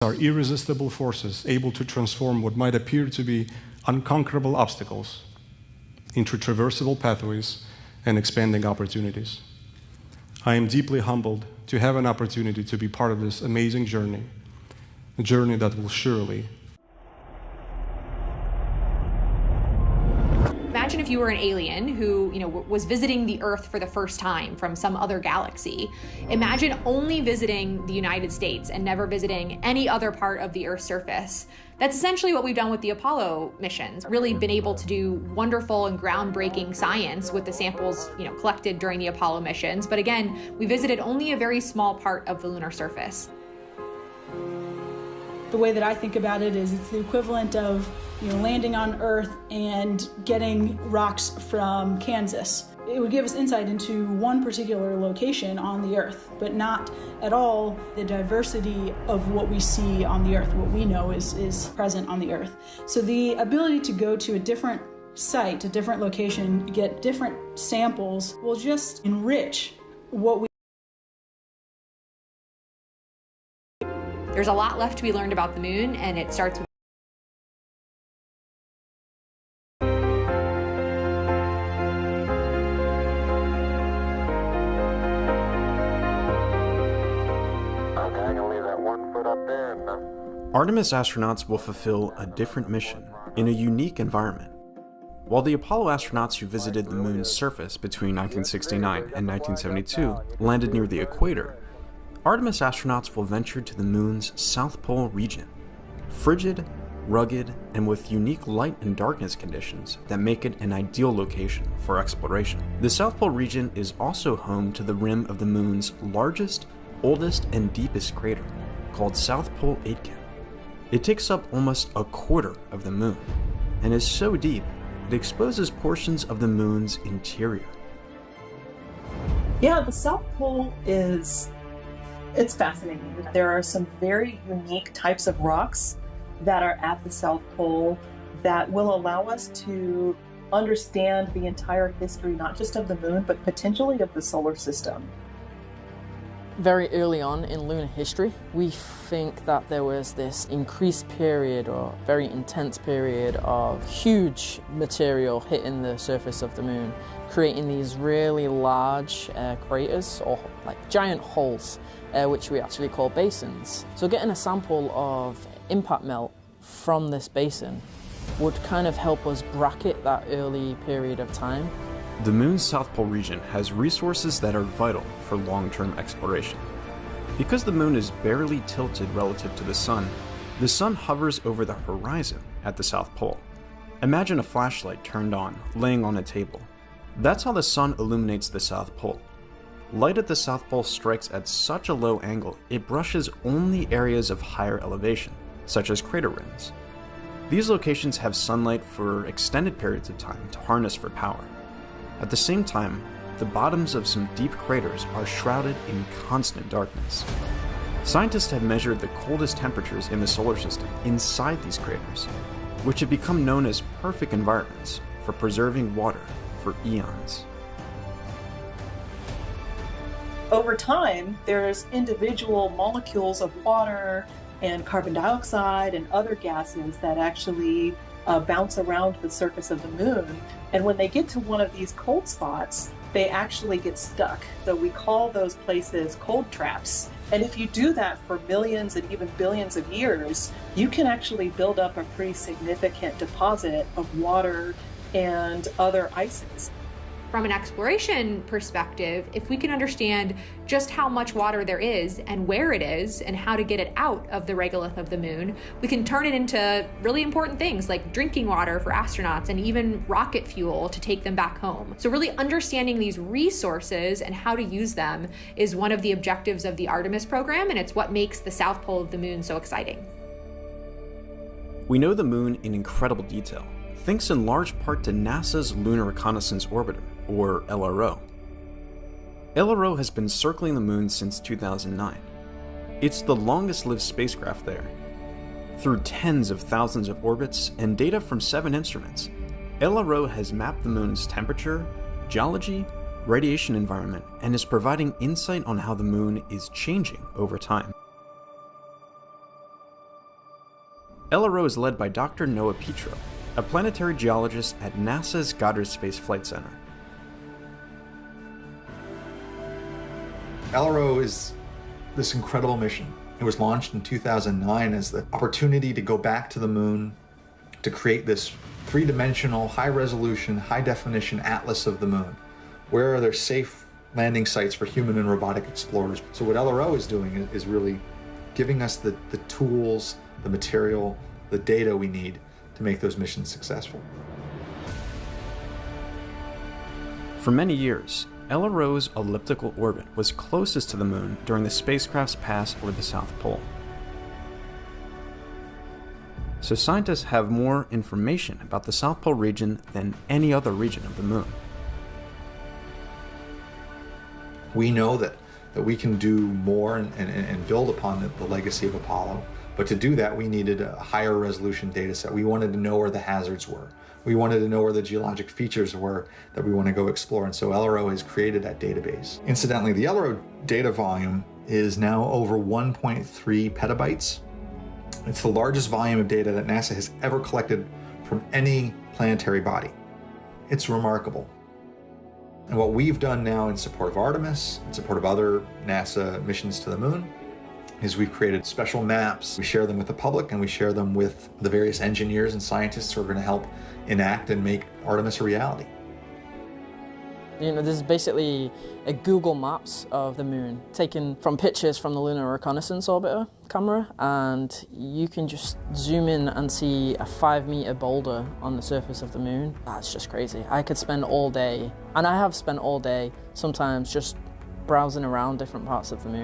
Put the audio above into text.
are irresistible forces able to transform what might appear to be unconquerable obstacles into traversable pathways and expanding opportunities. I am deeply humbled to have an opportunity to be part of this amazing journey, a journey that will surely. Imagine if you were an alien who, was visiting the Earth for the first time from some other galaxy. Imagine only visiting the United States and never visiting any other part of the Earth's surface. That's essentially what we've done with the Apollo missions. Really been able to do wonderful and groundbreaking science with the samples, collected during the Apollo missions. But again, we visited only a very small part of the lunar surface. The way that I think about it is it's the equivalent of landing on Earth and getting rocks from Kansas. It would give us insight into one particular location on the Earth, but not at all the diversity of what we see on the Earth, what we know is present on the Earth. So the ability to go to a different site, a different location, get different samples will just enrich what we. There's a lot left to be learned about the moon, and it starts with Artemis astronauts will fulfill a different mission in a unique environment. While the Apollo astronauts who visited the moon's surface between 1969 and 1972 landed near the equator, Artemis astronauts will venture to the moon's South Pole region, frigid, rugged, and with unique light and darkness conditions that make it an ideal location for exploration. The South Pole region is also home to the rim of the moon's largest, oldest, and deepest crater, called South Pole Aitken. It takes up almost a quarter of the moon, and is so deep it exposes portions of the moon's interior. Yeah, the South Pole it's fascinating. There are some very unique types of rocks that are at the South Pole that will allow us to understand the entire history, not just of the moon, but potentially of the solar system. Very early on in lunar history, we think that there was this increased period or very intense period of huge material hitting the surface of the moon, creating these really large craters or like giant holes, which we actually call basins. So getting a sample of impact melt from this basin would kind of help us bracket that early period of time. The moon's South Pole region has resources that are vital for long-term exploration. Because the moon is barely tilted relative to the sun hovers over the horizon at the South Pole. Imagine a flashlight turned on, laying on a table. That's how the sun illuminates the South Pole. Light at the South Pole strikes at such a low angle, it brushes only areas of higher elevation, such as crater rims. These locations have sunlight for extended periods of time to harness for power. At the same time, the bottoms of some deep craters are shrouded in constant darkness. Scientists have measured the coldest temperatures in the solar system inside these craters, which have become known as perfect environments for preserving water for eons. Over time, there's individual molecules of water and carbon dioxide and other gases that actually bounce around the surface of the moon. And when they get to one of these cold spots, they actually get stuck. So we call those places cold traps. And if you do that for millions and even billions of years, you can actually build up a pretty significant deposit of water and other ices. From an exploration perspective, if we can understand just how much water there is and where it is and how to get it out of the regolith of the moon, we can turn it into really important things like drinking water for astronauts and even rocket fuel to take them back home. So really understanding these resources and how to use them is one of the objectives of the Artemis program, and it's what makes the South Pole of the moon so exciting. We know the moon in incredible detail, thanks in large part to NASA's Lunar Reconnaissance Orbiter, or LRO. LRO has been circling the moon since 2009. It's the longest-lived spacecraft there. Through tens of thousands of orbits and data from 7 instruments, LRO has mapped the moon's temperature, geology, radiation environment, and is providing insight on how the moon is changing over time. LRO is led by Dr. Noah Petro, a planetary geologist at NASA's Goddard Space Flight Center. LRO is this incredible mission. It was launched in 2009 as the opportunity to go back to the moon, to create this three-dimensional, high-resolution, high-definition atlas of the moon. Where are there safe landing sites for human and robotic explorers? So what LRO is doing is really giving us the tools, the material, the data we need to make those missions successful. For many years, LRO's elliptical orbit was closest to the moon during the spacecraft's pass over the South Pole. So scientists have more information about the South Pole region than any other region of the moon. We know that we can do more and build upon the legacy of Apollo, but to do that we needed a higher resolution data set. We wanted to know where the hazards were. We wanted to know where the geologic features were that we want to go explore, and so LRO has created that database. Incidentally, the LRO data volume is now over 1.3 petabytes. It's the largest volume of data that NASA has ever collected from any planetary body. It's remarkable. And what we've done now in support of Artemis, in support of other NASA missions to the moon, is we've created special maps. We share them with the public, and we share them with the various engineers and scientists who are going to help enact and make Artemis a reality. You know, this is basically a Google Maps of the moon, taken from pictures from the Lunar Reconnaissance Orbiter camera, and you can just zoom in and see a 5-meter boulder on the surface of the moon. That's just crazy. I could spend all day, and I have spent all day, sometimes just browsing around different parts of the moon.